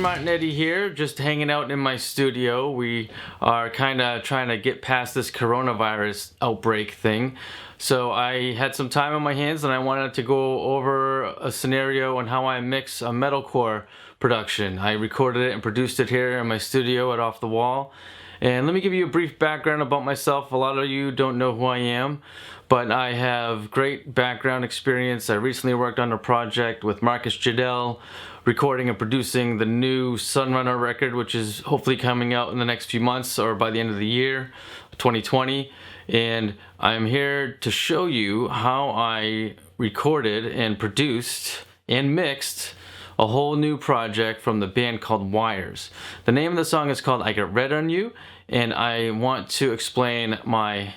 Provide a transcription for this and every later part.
Martinetti here, just hanging out in my studio. We are kind of trying to get past this coronavirus outbreak thing. So I had some time on my hands and I wanted to go over a scenario on how I mix a metalcore production. I recorded it and produced it here in my studio at Off the Wall. And let me give you a brief background about myself. A lot of you don't know who I am, but I have great background experience. I recently worked on a project with Marcus Jadell, recording and producing the new Sunrunner record, which is hopefully coming out in the next few months or by the end of the year, 2020. And I'm here to show you how I recorded and produced and mixed a whole new project from the band called Wires. The name of the song is called I Get Red on You, and I want to explain my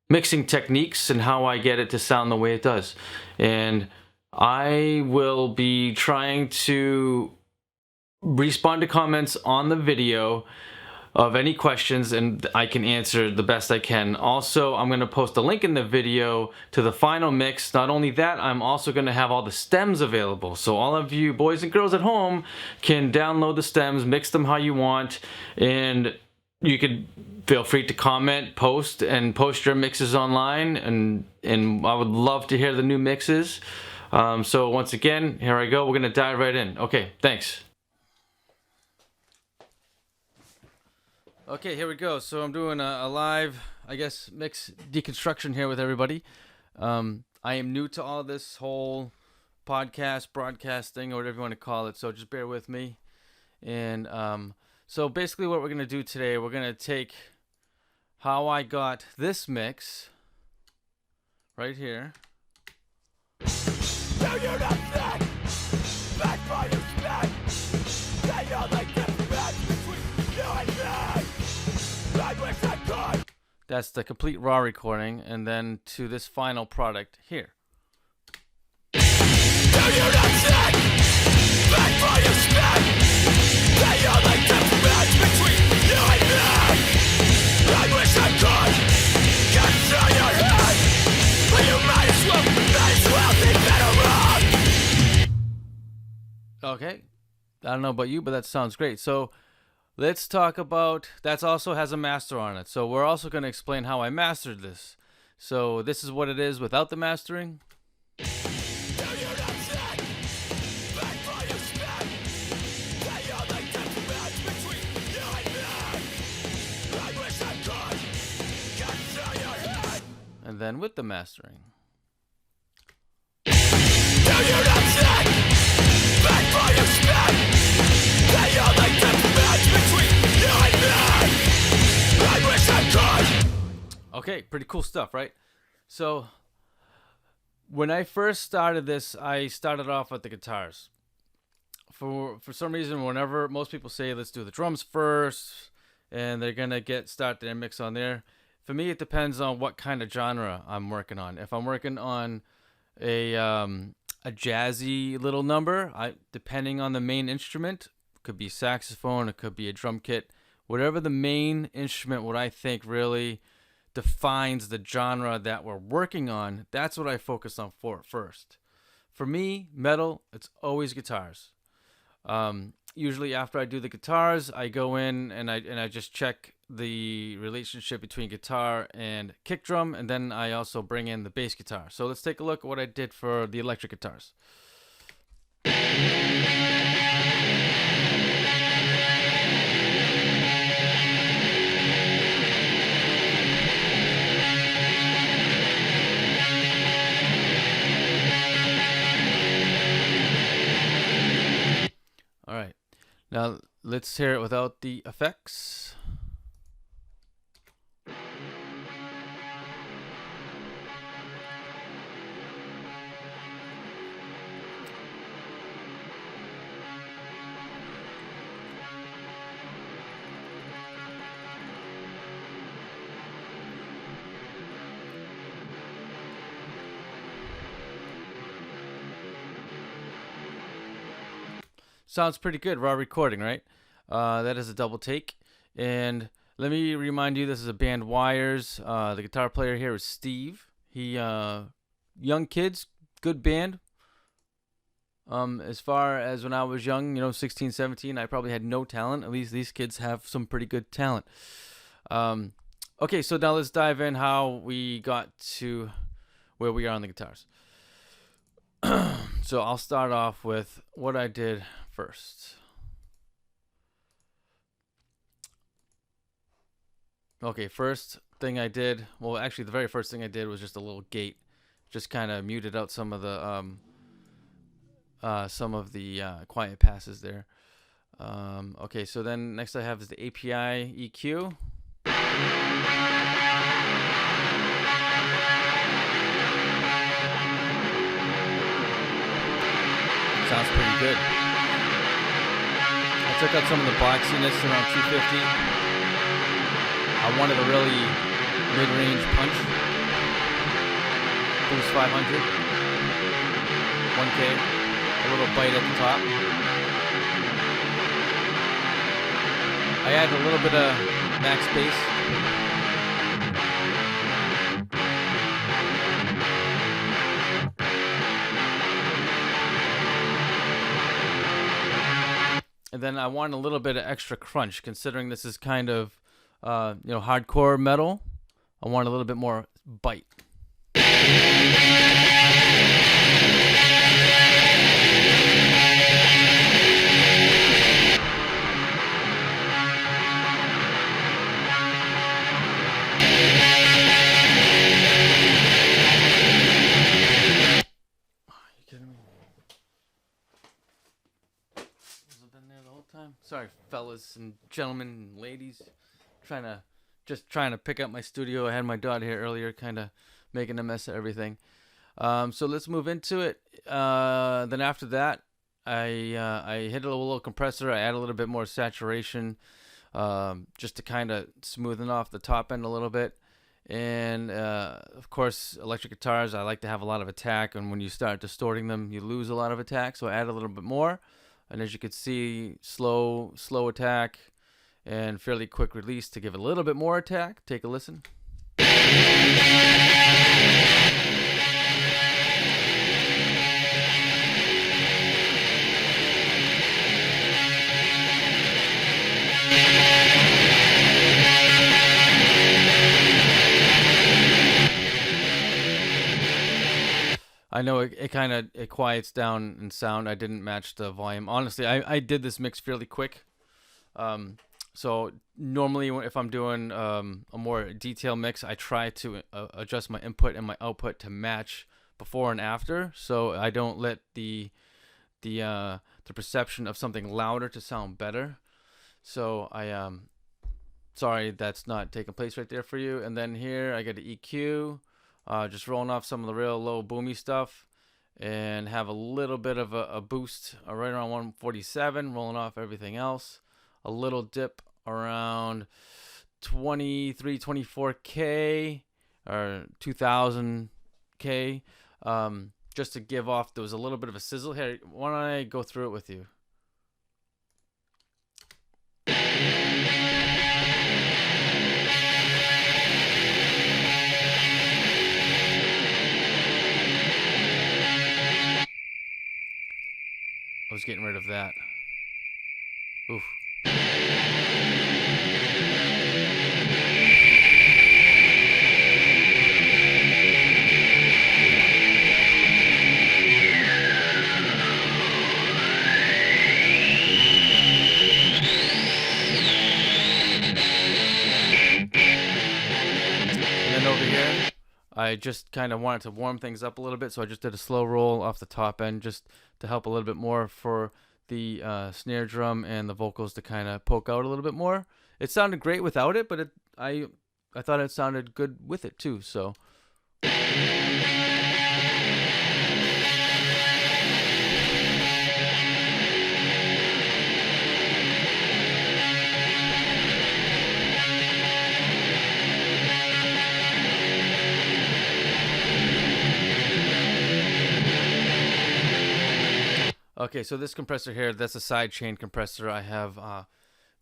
mixing techniques and how I get it to sound the way it does. And I will be trying to respond to comments on the video of any questions, and I can answer the best I can. Also, I'm going to post a link in the video to the final mix. Not only that, I'm also going to have all the stems available. So all of you boys and girls at home can download the stems, mix them how you want, and you could feel free to comment, post your mixes online, and I would love to hear the new mixes. So once again, here I go. We're going to dive right in. Okay, thanks. Okay, here we go. So I'm doing a live, I guess, mix deconstruction here with everybody. I am new to all this whole podcast, broadcasting, or whatever you want to call it, so just bear with me. And so basically what we're going to do today, we're going to take how I got this mix right here. No, you're not that. Back by your spec. They are like different match between you and me. I wish I could. That's the complete raw recording, and then to this final product here. No, you're not that. Back by your spec. They are like different match between you and me. I wish I could get through your head, but you might as well think better wrong. Okay, I don't know about you, but that sounds great. So let's talk about, that also has a master on it. So we're also going to explain how I mastered this. So this is what it is without the mastering. And then with the mastering. Okay, pretty cool stuff, right? So when I first started this, I started off with the guitars. For some reason, whenever most people say let's do the drums first, and they're gonna start their mix on there. For me, it depends on what kind of genre I'm working on. If I'm working on a jazzy little number, depending on the main instrument, it could be saxophone, it could be a drum kit, whatever the main instrument, what I think really defines the genre that we're working on, that's what I focus on first. For me, metal, it's always guitars. Usually after I do the guitars, I go in and I just check the relationship between guitar and kick drum, and then I also bring in the bass guitar. So let's take a look at what I did for the electric guitars. All right, now let's hear it without the effects. Sounds pretty good, raw recording, right? That is a double take. And let me remind you, this is a band Wires. The guitar player here is Steve. He, young kids, good band. As far as when I was young, 16, 17, I probably had no talent. At least these kids have some pretty good talent. Okay, so now let's dive in how we got to where we are on the guitars. So I'll start off with what I did first. Okay, first thing I did, well, actually, the very first thing I did was just a little gate, just kind of muted out some of the quiet passes there. Okay, so then next I have is the API EQ. Sounds pretty good. I took out some of the boxiness around 250. I wanted a really mid-range punch. Boost 500. 1K. A little bite at the top. I added a little bit of max bass. And then I want a little bit of extra crunch, considering this is kind of, hardcore metal. I want a little bit more bite. Sorry, fellas and gentlemen and ladies. Trying to pick up my studio. I had my daughter here earlier, kind of making a mess of everything. So let's move into it. Then after that, I hit a little compressor. I add a little bit more saturation, just to kind of smoothen off the top end a little bit. And of course, electric guitars, I like to have a lot of attack. And when you start distorting them, you lose a lot of attack. So I add a little bit more. And as you can see, slow attack and fairly quick release to give it a little bit more attack. Take a listen. I know it quiets down in sound. I didn't match the volume. Honestly, I did this mix fairly quick. So normally if I'm doing a more detailed mix, I try to adjust my input and my output to match before and after, so I don't let the perception of something louder to sound better. So sorry that's not taking place right there for you. And then here I got the EQ. Just rolling off some of the real low boomy stuff and have a little bit of a boost right around 147, rolling off everything else. A little dip around 23, 24K or 2000K, just to give off, there was a little bit of a sizzle. Here, why don't I go through it with you? I was getting rid of that. Oof. And then over here, I just kind of wanted to warm things up a little bit, so I just did a slow roll off the top end just to help a little bit more for the snare drum and the vocals to kind of poke out a little bit more. It sounded great without it, but I thought it sounded good with it too, so. Okay, so this compressor here, that's a side chain compressor. I have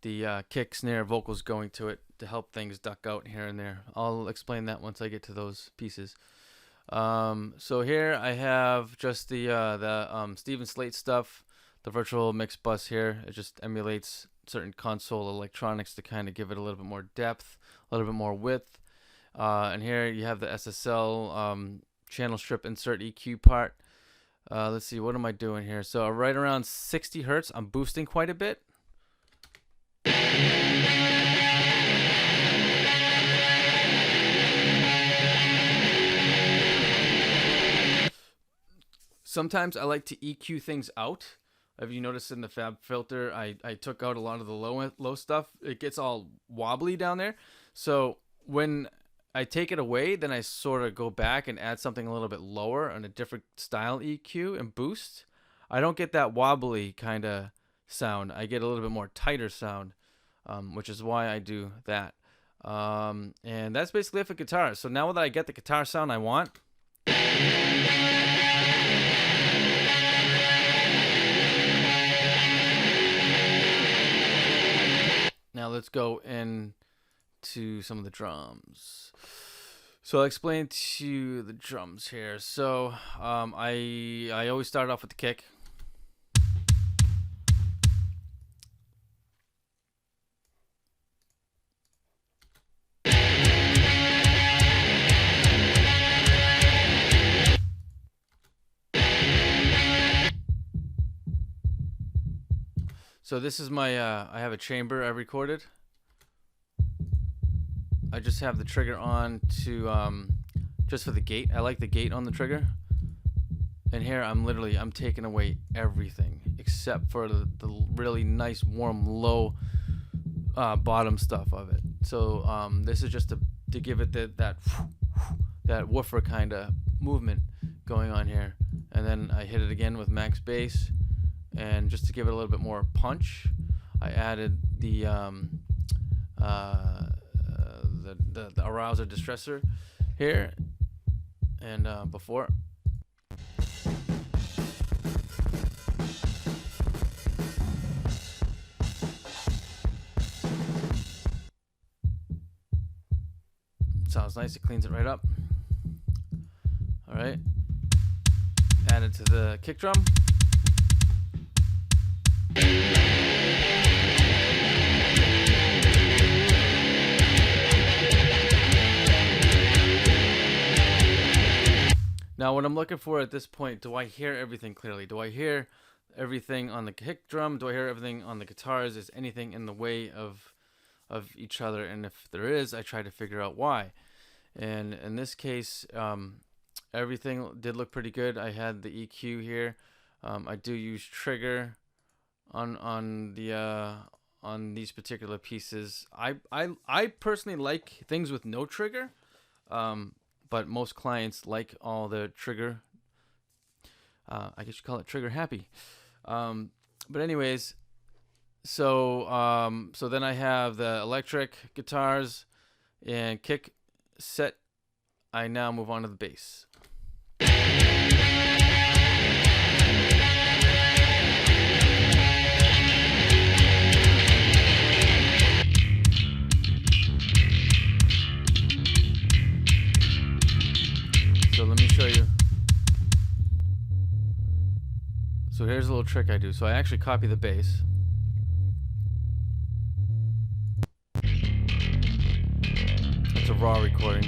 the kick, snare, vocals going to it to help things duck out here and there. I'll explain that once I get to those pieces. So here I have just the Steven Slate stuff, the virtual mix bus here. It just emulates certain console electronics to kind of give it a little bit more depth, a little bit more width. And here you have the SSL channel strip insert EQ part. Let's see, what am I doing here? So right around 60 hertz, I'm boosting quite a bit. Sometimes I like to EQ things out. Have you noticed in the Fab Filter, I took out a lot of the low stuff. It gets all wobbly down there. So when I take it away, then I sort of go back and add something a little bit lower on a different style EQ and boost. I don't get that wobbly kind of sound. I get a little bit more tighter sound, which is why I do that. And that's basically it for guitar. So now that I get the guitar sound I want, now let's go into some of the drums. So I'll explain to you the drums here. So I always start off with the kick. So this is my, I have a chamber I recorded. I just have the trigger on to, just for the gate. I like the gate on the trigger. And here I'm taking away everything except for the really nice, warm, low bottom stuff of it. So this is just to give it that woofer kind of movement going on here. And then I hit it again with max bass. And just to give it a little bit more punch, I added the arouser distressor here and before. Sounds nice. It cleans it right up. All right. Add it to the kick drum. Now what I'm looking for at this point, do I hear everything clearly? Do I hear everything on the kick drum? Do I hear everything on the guitars? Is anything in the way of each other? And if there is, I try to figure out why. And in this case, everything did look pretty good. I had the EQ here. I do use trigger on these particular pieces. I personally like things with no trigger, but most clients like all the trigger. I guess you call it trigger happy. But anyways, so then I have the electric guitars and kick set. I now move on to the bass. So let me show you. So here's a little trick I do. So I actually copy the bass. It's a raw recording,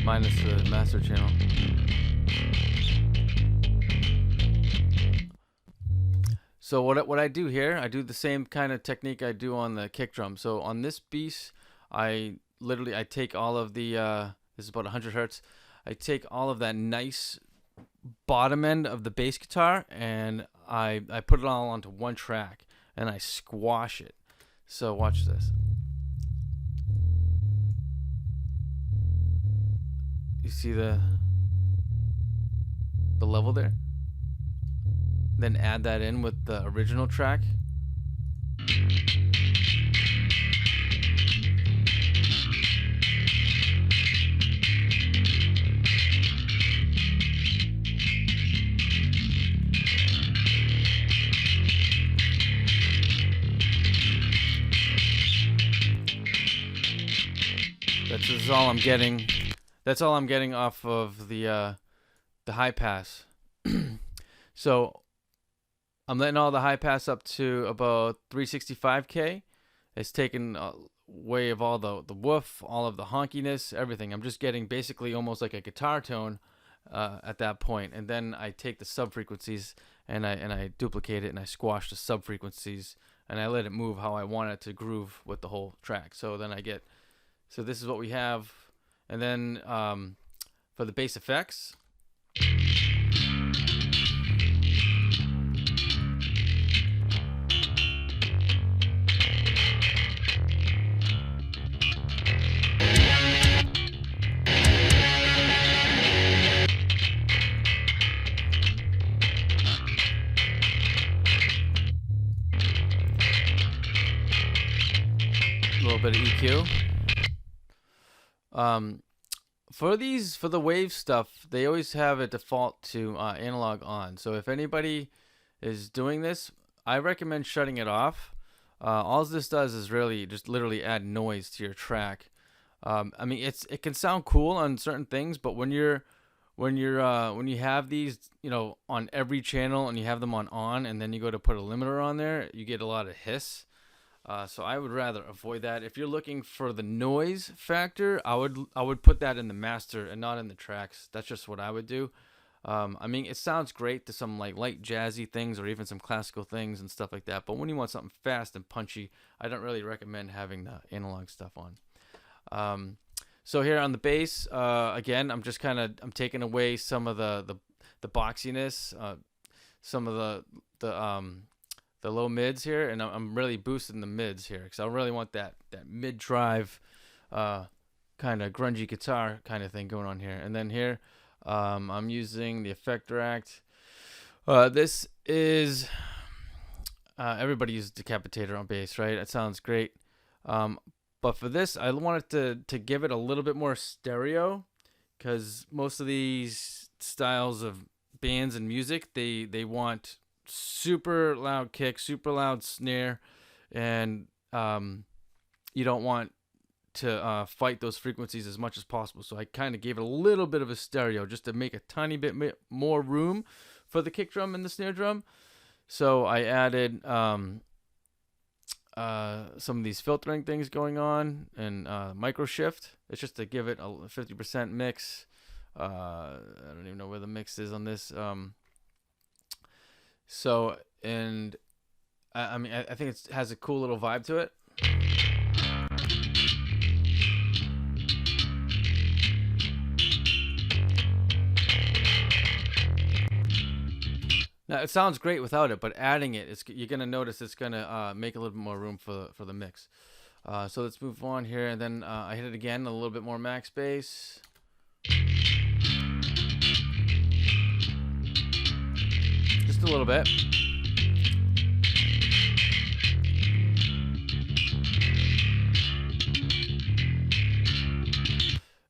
minus the master channel. So what I do here, I do the same kind of technique I do on the kick drum. So on this piece, I take all of the, this is about 100 hertz. I take all of that nice bottom end of the bass guitar and I put it all onto one track and I squash it. So watch this. You see the level there? Then add that in with the original track. This is all I'm getting. That's all I'm getting off of the high pass. So I'm letting all the high pass up to about 365k. It's taken away of all the woof, all of the honkiness, everything. I'm just getting basically almost like a guitar tone at that point, and then I take the sub frequencies and I duplicate it and I squash the sub frequencies and I let it move how I want it to groove with the whole track. So then so this is what we have, and then for the bass effects. A little bit of EQ. For the wave stuff, they always have a default to analog on. So if anybody is doing this, I recommend shutting it off. All this does is really just literally add noise to your track. I mean, it can sound cool on certain things, but when you have these, on every channel and you have them on, and then you go to put a limiter on there, you get a lot of hiss. So I would rather avoid that. If you're looking for the noise factor, I would put that in the master and not in the tracks. That's just what I would do. I mean, it sounds great to some like light jazzy things or even some classical things and stuff like that. But when you want something fast and punchy, I don't really recommend having the analog stuff on. So here on the bass, again, I'm taking away some of the boxiness, some of the low mids here, and I'm really boosting the mids here because I really want that mid drive kind of grungy guitar kind of thing going on here. And then here I'm using the Effector Act. This is everybody uses Decapitator on bass, right? It sounds great. But for this, I wanted to give it a little bit more stereo because most of these styles of bands and music, they want super loud kick, super loud snare, and you don't want to fight those frequencies as much as possible. So I kind of gave it a little bit of a stereo just to make a tiny bit more room for the kick drum and the snare drum. So I added some of these filtering things going on and micro shift. It's just to give it a 50% mix. I don't even know where the mix is on this. So, and I mean, I think it has a cool little vibe to it. Now, it sounds great without it, but adding it, you're going to notice it's going to make a little bit more room for the mix. So let's move on here, and then I hit it again, a little bit more max bass. Just a little bit.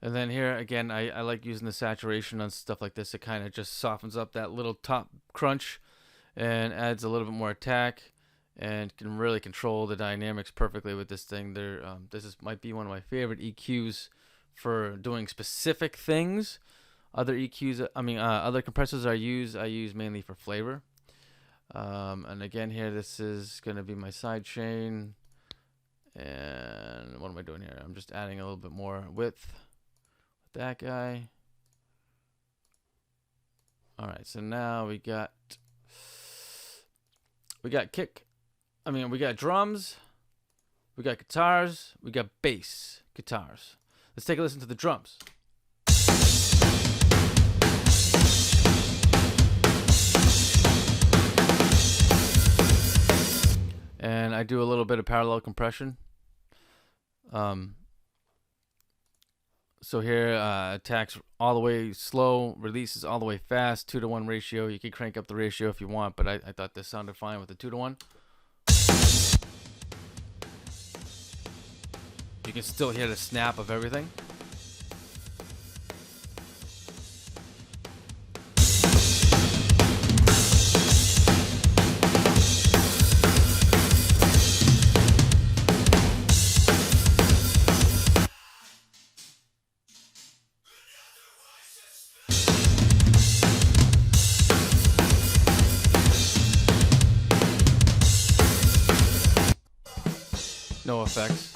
And then here again, I like using the saturation on stuff like this. It kind of just softens up that little top crunch and adds a little bit more attack and can really control the dynamics perfectly with this thing. Might be one of my favorite EQs for doing specific things. Other EQs, other compressors I use mainly for flavor. And again here, this is going to be my side chain. And what am I doing here? I'm just adding a little bit more width. That guy. All right, so now we got kick. We got drums. We got guitars. We got bass guitars. Let's take a listen to the drums. And I do a little bit of parallel compression. So here, attacks all the way slow, releases all the way fast, 2-to-1 ratio. You can crank up the ratio if you want, but I thought this sounded fine with the 2-to-1. You can still hear the snap of everything. no effects.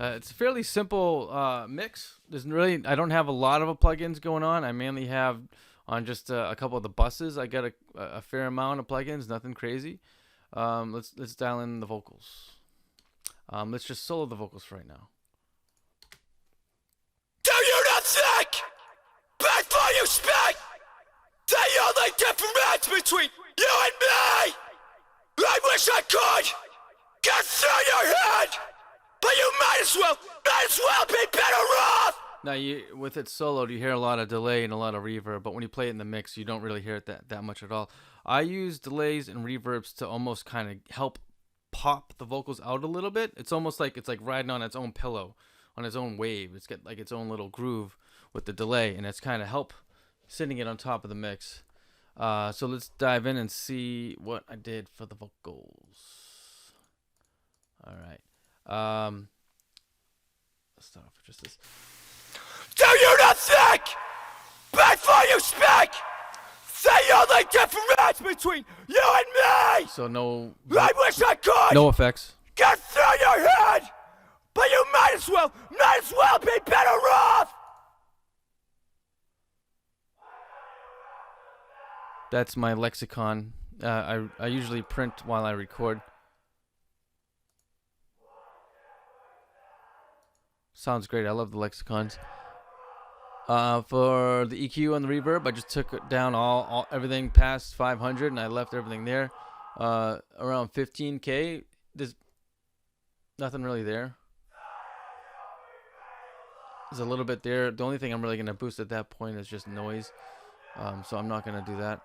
It's a fairly simple mix. I don't have a lot of plugins going on. I mainly have on just a couple of the buses. I got a fair amount of plugins, nothing crazy. Let's dial in the vocals. Let's just solo the vocals for right now. Do you not think, before you speak, the only difference between you and me? I wish I could get through your head, but you might as well be better off. Now, with it soloed, you hear a lot of delay and a lot of reverb, but when you play it in the mix, you don't really hear it that much at all. I use delays and reverbs to almost kind of help pop the vocals out a little bit. It's almost like it's like riding on its own pillow, on its own wave. It's got like its own little groove with the delay, and it's kind of help sitting it on top of the mix. So let's dive in and see what I did for the vocals. All right. Let's start off with just this. Do you not think, before you speak, the only difference between you and me? So no I wish I could effects. get through your head, but you might as well be better off. That's my lexicon. I usually print while I record. Sounds great. I love the lexicons. For the EQ and the reverb, I just took it down everything past 500, and I left everything there. Around 15K. There's nothing really there. There's a little bit there. The only thing I'm really gonna boost at that point is just noise. So I'm not gonna do that.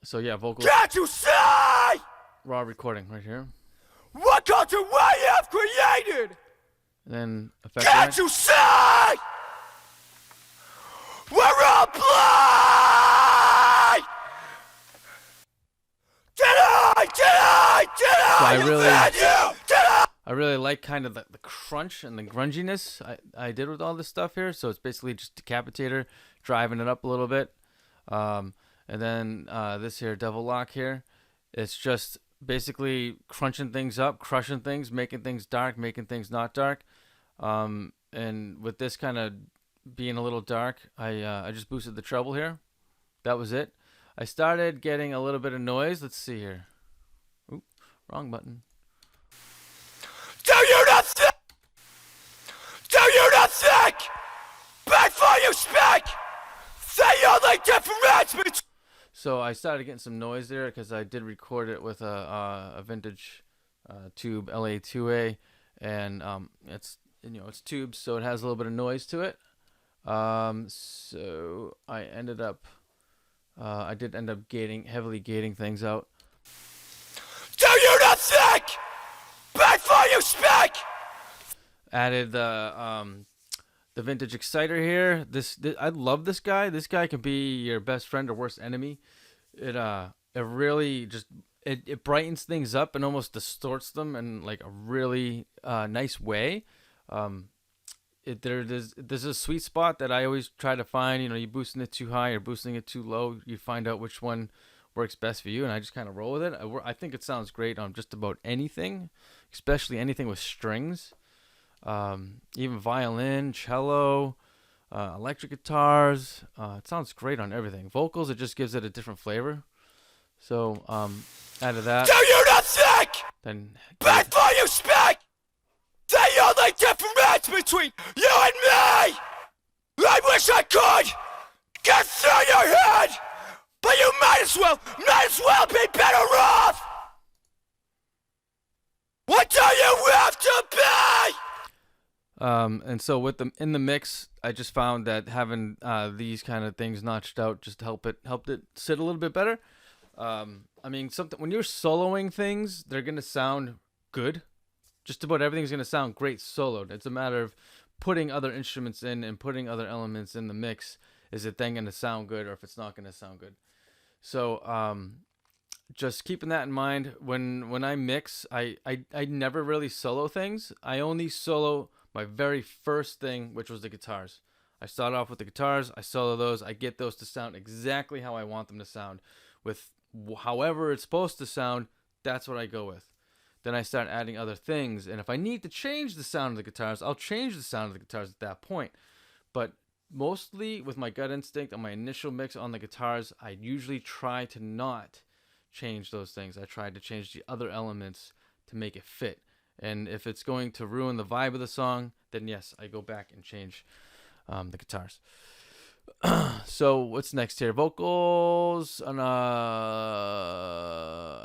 So yeah, vocals. Can't you see Raw recording right here. what culture we have created? And then effect. Can't you see we're all blind? Did I I really like kind of the crunch and the grunginess I did with all this stuff here. So it's basically just Decapitator driving it up a little bit. And then this here, Devil Lock here, it's just basically crunching things up, crushing things, making things dark, making things not dark. And with this kind of being a little dark, I just boosted the treble here. That was it. I started getting a little bit of noise. Let's see here. Oop, wrong button. Do you not think before you speak the only difference between? So I started getting some noise there because I did record it with a vintage tube LA2A, and it's tubes, so it has a little bit of noise to it. So I ended up I did end up heavily gating things out. Do you not think before you speak? Added the vintage exciter here. This I love this guy. This guy can be your best friend or worst enemy. It really just it brightens things up and almost distorts them in like a really nice way. There's a sweet spot that I always try to find. You boosting it too high or boosting it too low. You find out which one works best for you, and I just kind of roll with it. I think it sounds great on just about anything, especially anything with strings. Even violin, cello, electric guitars. It sounds great on everything. Vocals, it just gives it a different flavor. So, out of that. Do you not think Then before you speak the only difference between you and me? I wish I could get through your head, but you might as well be better off. What do you have to be? And so in the mix, I just found that having these kind of things notched out just helped it sit a little bit better. I mean, when you're soloing things, they're gonna sound good. just about everything's gonna sound great soloed. It's a matter of putting other instruments in and putting other elements in the mix. Is it then gonna sound good, or if it's not gonna sound good? So just keeping that in mind when I mix, I never really solo things. I only solo my very first thing, which was the guitars. I start off with the guitars, I solo those, I get those to sound exactly how I want them to sound. With however it's supposed to sound, that's what I go with. Then I start adding other things, and if I need to change the sound of the guitars, I'll change the sound of the guitars at that point. But mostly with my gut instinct on my initial mix on the guitars, I usually try to not change those things. I try to change the other elements to make it fit. And if it's going to ruin the vibe of the song, then yes, I go back and change the guitars. So what's next here? Vocals. And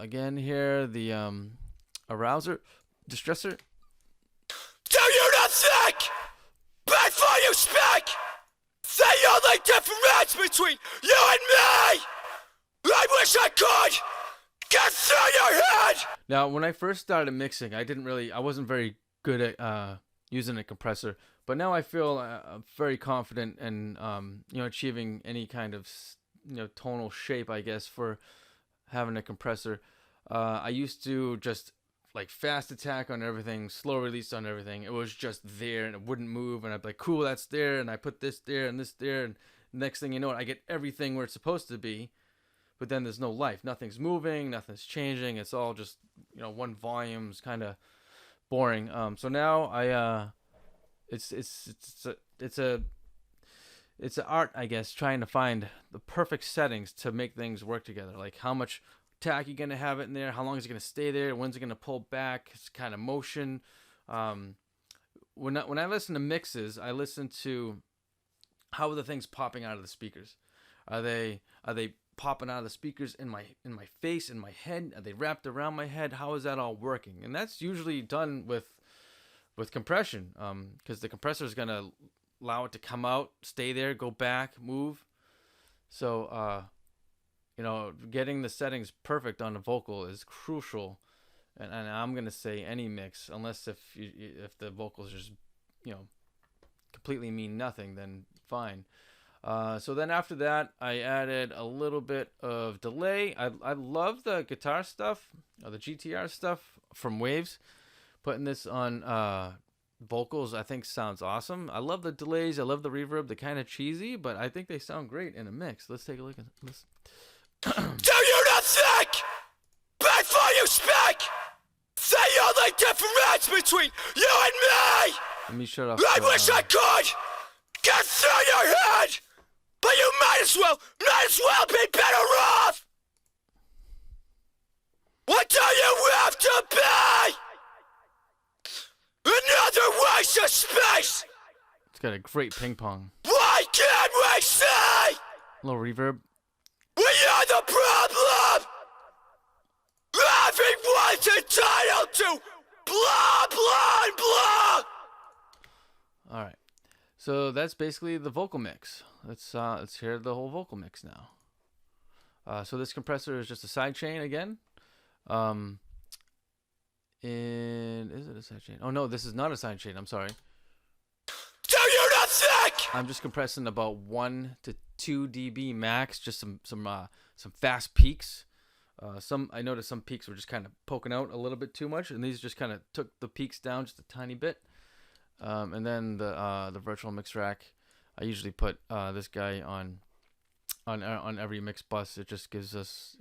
again here, the arouser, distressor. Do you not think? Before you speak, the only difference between you and me, I wish I could get through your head. Now, when I first started mixing, I wasn't very good at using a compressor, but now I feel very confident in, achieving any kind of, tonal shape, I guess, for having a compressor. I used to just like fast attack on everything, slow release on everything. It was just there and it wouldn't move, and I'd be like, cool, that's there, and I put this there and this there, and next thing you know, I get everything where it's supposed to be. But then there's no life. Nothing's moving. Nothing's changing. It's all just, one volume's kind of boring. So now it's an art, I guess, trying to find the perfect settings to make things work together. Like how much tack you're gonna have it in there, how long is it gonna stay there, when's it gonna pull back, it's kind of motion. When I listen to mixes, I listen to how are the things popping out of the speakers. Are they popping out of the speakers in my face, in my head? Are they wrapped around my head? How is that all working? And that's usually done with compression, because the compressor is gonna allow it to come out, stay there, go back, move. So getting the settings perfect on the vocal is crucial. And I'm gonna say any mix, unless if the vocals just completely mean nothing, then fine. So then after that, I added a little bit of delay. I love the guitar stuff, or the GTR stuff from Waves. Putting this on vocals, I think sounds awesome. I love the delays. I love the reverb. They're kind of cheesy, but I think they sound great in a mix. Let's take a look at this. Do you not think? Before you speak, the only difference between you and me, Let me shut off. I wish I could get through your head. But you might as well be better off. What do you have to be? Another waste of space. It's got a great ping pong. Why can't we see? A little reverb. We are the problem. Everyone's entitled to blah, blah, blah. All right. So that's basically the vocal mix. Let's hear the whole vocal mix now. So this compressor is just a sidechain again. And is it a sidechain? Oh no, this is not a sidechain. I'm sorry. Do you not think? I'm just compressing about 1 to 2 dB max. Just some fast peaks. I noticed some peaks were just kind of poking out a little bit too much, and these just kind of took the peaks down just a tiny bit. And then the virtual mix rack, I usually put this guy on every mix bus. It just gives us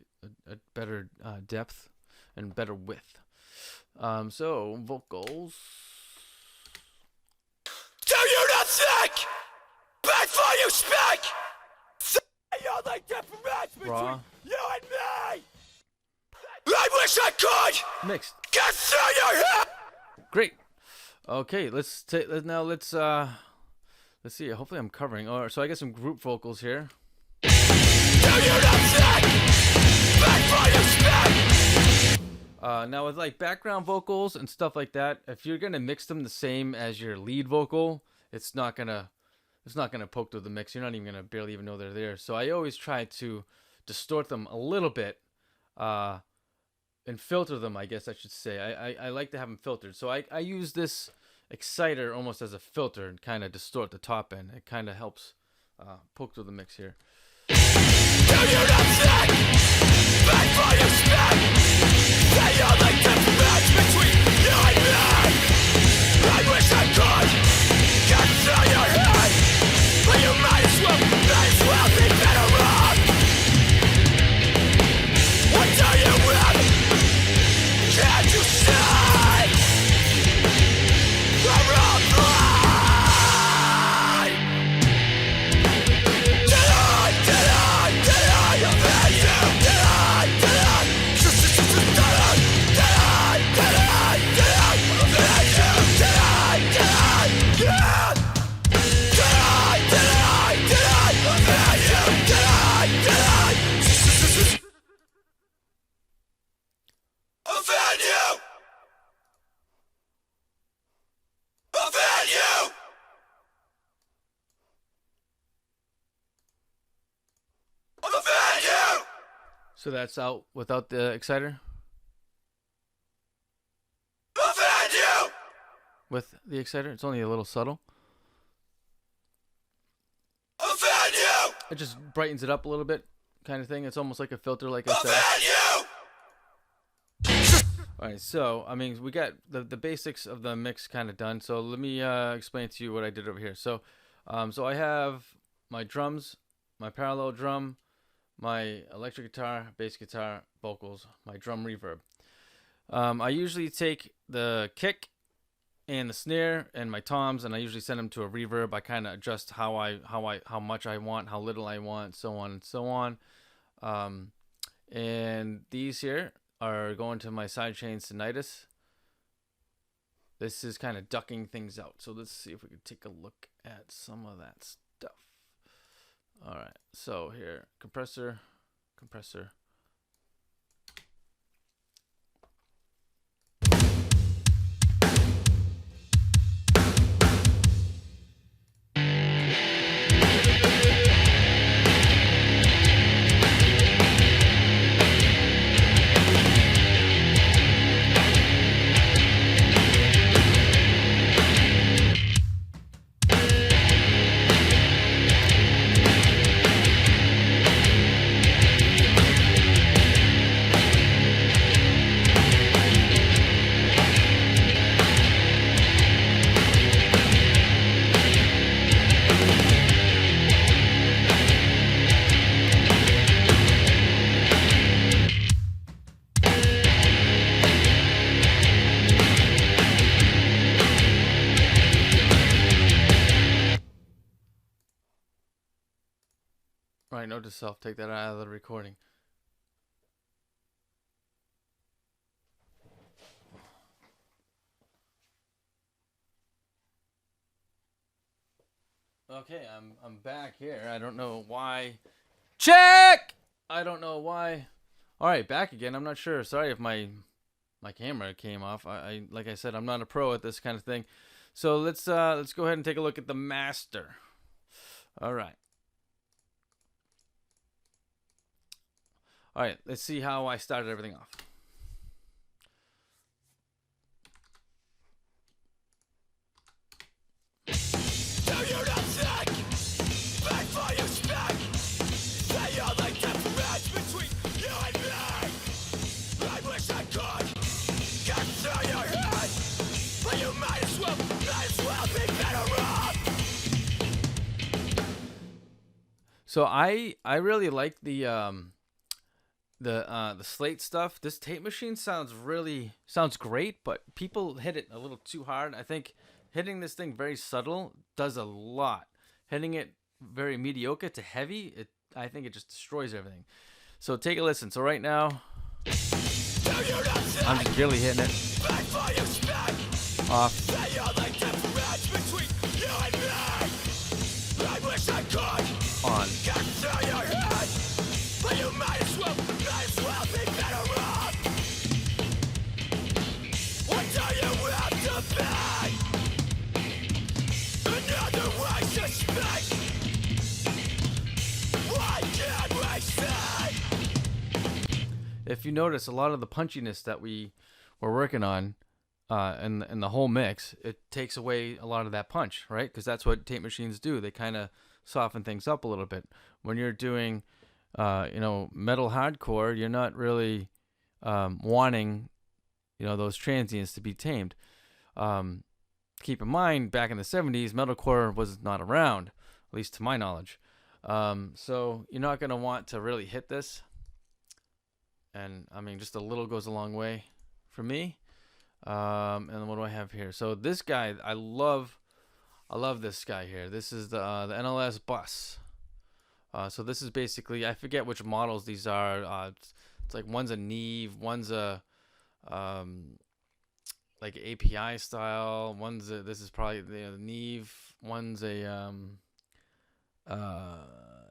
a better depth and better width. So vocals. Do you not think? Before you speak, the only difference between Raw. you and me, I wish I could Mixed. get through your head. Great. Okay, let's see. Hopefully I'm covering. So I got some group vocals here. Do you not think? Before you speak. Now with like background vocals and stuff like that, if you're gonna mix them the same as your lead vocal, it's not gonna poke through the mix. You're not even gonna barely even know they're there. So I always try to distort them a little bit, and filter them, I guess I should say. I like to have them filtered. So I use this exciter almost as a filter and kind of distort the top end. It kind of helps poke through the mix here. Do you not think? Back for your spin. They are like the match between you and me. I wish I could get through your head, but you might as well be better off. What do you want? Can't you see? We're all blind. Did So that's out without the exciter? With the exciter? It's only a little subtle. It just brightens it up a little bit, kind of thing. It's almost like a filter, like I said. Alright, so, I mean, we got the basics of the mix kind of done. So let me explain to you what I did over here. So, so I have my drums, my parallel drum, my electric guitar, bass guitar, vocals, my drum reverb. I usually take the kick and the snare and my toms, and I usually send them to a reverb. I kind of adjust how much I want, how little I want, so on and so on. And these here are going to my sidechain tinnitus. This is kind of ducking things out. So let's see if we can take a look at some of that stuff. All right, so here, compressor. Right, note to self, take that out of the recording. Okay, I'm back here. I don't know why. Check! I don't know why. All right, back again. I'm not sure. Sorry if my camera came off. I like I said, I'm not a pro at this kind of thing. So let's go ahead and take a look at the master. All right. All right, let's see how I started everything off. So I really like the slate stuff. This tape machine sounds great, but people hit it a little too hard. I think hitting this thing very subtle does a lot. Hitting it very mediocre to heavy, I think it just destroys everything. So take a listen. So right now, I'm just barely hitting it off. On. if you notice, a lot of the punchiness that we were working on in the whole mix, it takes away a lot of that punch, right? Because that's what tape machines do. They kind of soften things up a little bit. When you're doing, metal hardcore, you're not really wanting, those transients to be tamed. Keep in mind, back in the 70s, metalcore was not around, at least to my knowledge. So you're not going to want to really hit this. And I mean, just a little goes a long way for me. And then what do I have here? So this guy, I love this guy here. This is the Nls Bus. So this is basically, I forget which models these are. It's like one's a Neve, one's a like API style. This is probably the Neve. One's a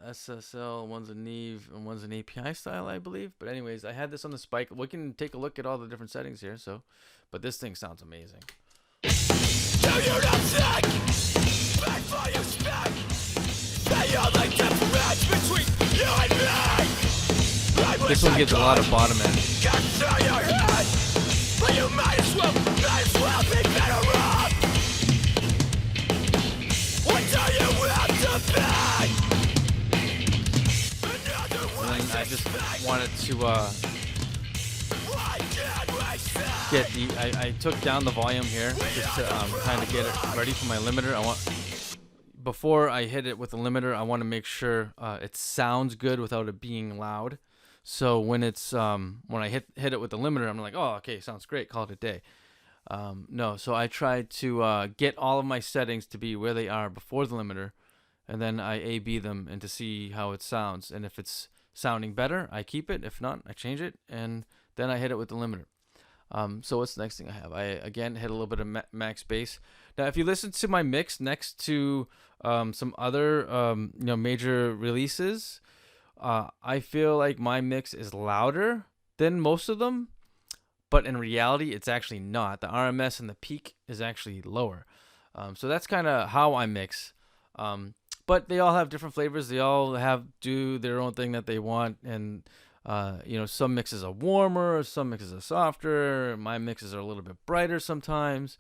SSL. One's a Neve, and one's an API style, I believe. But anyways, I had this on the spike. We can take a look at all the different settings here. But this thing sounds amazing. This one gets a lot of bottom end. And I just wanted to I took down the volume here just to kind of get it ready for my limiter. Before I hit it with the limiter, I want to make sure it sounds good without it being loud. So when I hit it with the limiter, I'm like, oh, okay, sounds great, call it a day. No, so I tried to get all of my settings to be where they are before the limiter, and then I A/B them and to see how it sounds. And if it's sounding better, I keep it. If not, I change it, and then I hit it with the limiter. So what's the next thing I have? I again hit a little bit of max bass. Now, if you listen to my mix next to some other major releases, I feel like my mix is louder than most of them, but in reality, it's actually not. The RMS and the peak is actually lower. So that's kind of how I mix. But they all have different flavors. They all do their own thing that they want, and some mixes are warmer, some mixes are softer. My mixes are a little bit brighter sometimes.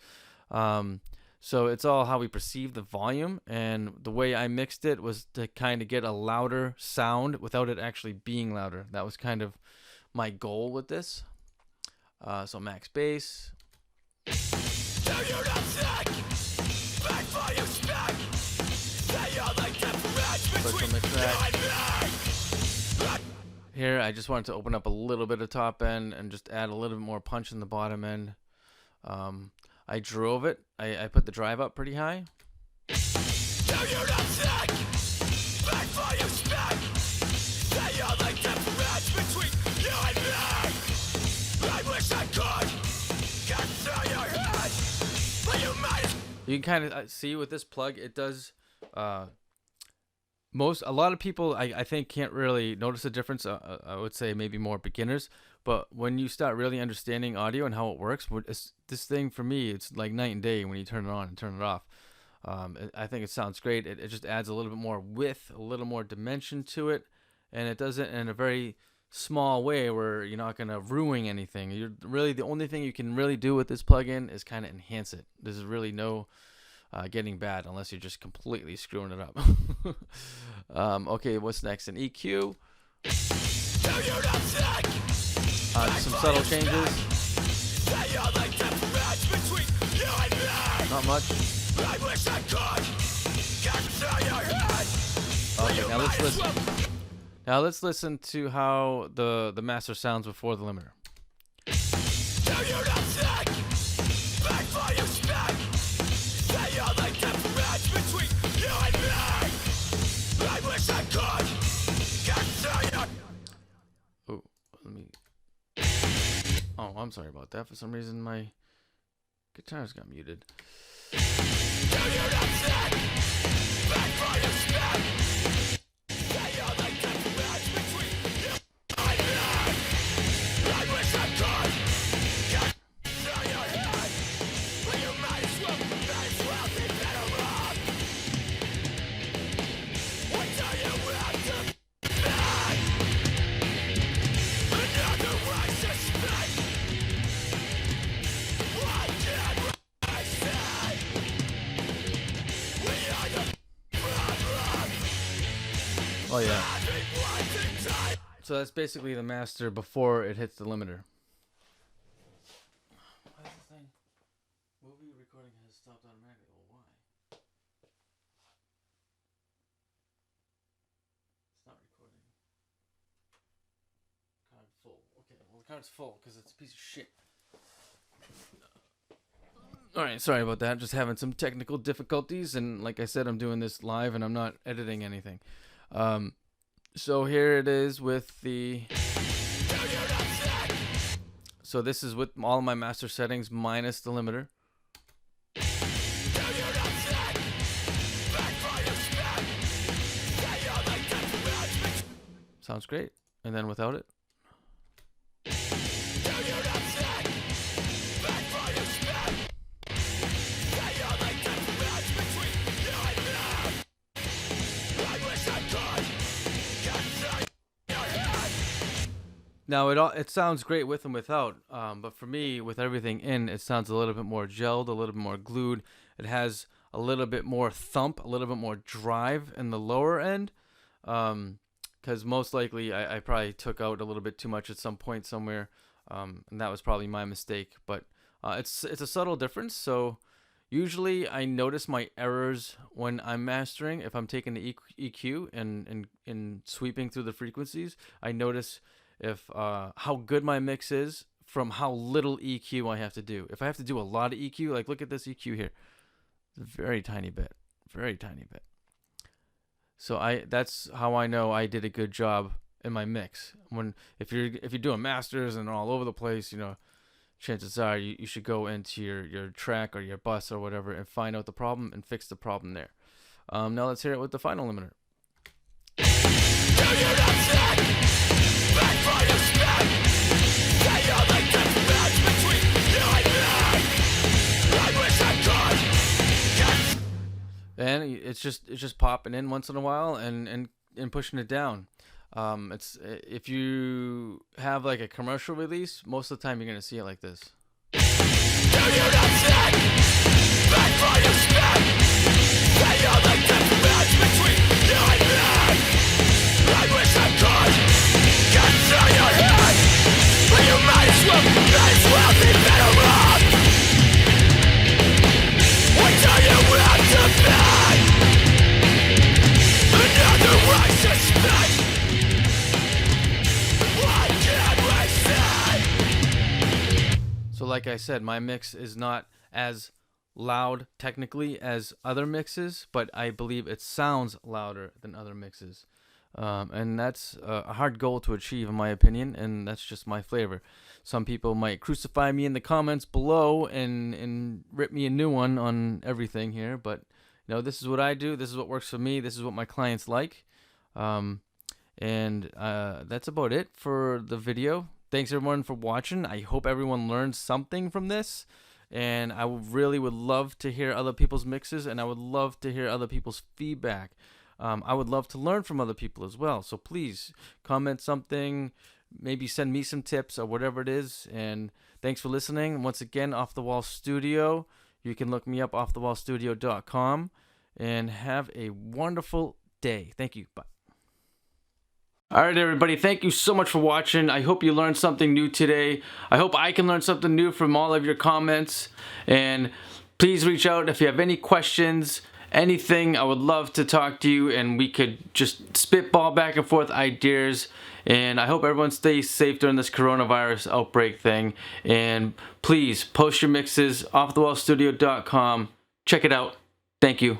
So it's all how we perceive the volume, and the way I mixed it was to kind of get a louder sound without it actually being louder. That was kind of my goal with this. So max bass. Here, I just wanted to open up a little bit of top end and just add a little bit more punch in the bottom end. I drove it. I put the drive up pretty high. You can kind of see with this plug, it does. A lot of people, I think, can't really notice the difference. I would say maybe more beginners. But when you start really understanding audio and how it works, this thing for me, it's like night and day when you turn it on and turn it off. I think it sounds great. It just adds a little bit more width, a little more dimension to it, and it does it in a very small way where you're not going to ruin anything. You're really, the only thing you can really do with this plugin is kind of enhance it. There's really no getting bad unless you're just completely screwing it up. Okay, what's next? An EQ. Some subtle changes. Not much. Okay, now let's listen to how the master sounds before the limiter. Oh, I'm sorry about that. For some reason, my guitars got muted. Oh yeah. So that's basically the master before it hits the limiter. Why is this thing? Movie recording has stopped automatically. Well, why? It's not recording. Card full. Okay, well the card's full because it's a piece of shit. Alright, sorry about that. Just having some technical difficulties, and like I said, I'm doing this live and I'm not editing anything. So here it is with the... So this is with all of my master settings minus the limiter. Sounds great. And then without it. Now it sounds great with and without, but for me, with everything in, it sounds a little bit more gelled, a little bit more glued. It has a little bit more thump, a little bit more drive in the lower end, because most likely I probably took out a little bit too much at some point somewhere, and that was probably my mistake. But it's a subtle difference. So usually I notice my errors when I'm mastering. If I'm taking the EQ and sweeping through the frequencies, I notice if how good my mix is from how little EQ I have to do. If I have to do a lot of EQ, like look at this EQ here, it's a very tiny bit. So that's how I know I did a good job in my mix. If you're doing masters and all over the place, you know, chances are you should go into your track or your bus or whatever and find out the problem and fix the problem there. Now let's hear it with the final limiter. And it's just popping in once in a while and pushing it down. It's if you have like a commercial release, most of the time you're gonna see it like this. So like I said, my mix is not as loud technically as other mixes, but I believe it sounds louder than other mixes. And that's a hard goal to achieve in my opinion, and that's just my flavor. Some people might crucify me in the comments below and rip me a new one on everything here, but you know, this is what I do, this is what works for me, this is what my clients like. And that's about it for the video. Thanks everyone for watching. I hope everyone learned something from this, and I really would love to hear other people's mixes, and I would love to hear other people's feedback. I would love to learn from other people as well, so please comment something, maybe send me some tips or whatever it is. And thanks for listening. Once again, Off the Wall Studio, you can look me up offthewallstudio.com, and have a wonderful day. Thank you. Bye. Alright everybody, thank you so much for watching. I hope you learned something new today. I hope I can learn something new from all of your comments. And please reach out if you have any questions, anything. I would love to talk to you and we could just spitball back and forth ideas. And I hope everyone stays safe during this coronavirus outbreak thing. And please post your mixes, offthewallstudio.com. Check it out. Thank you.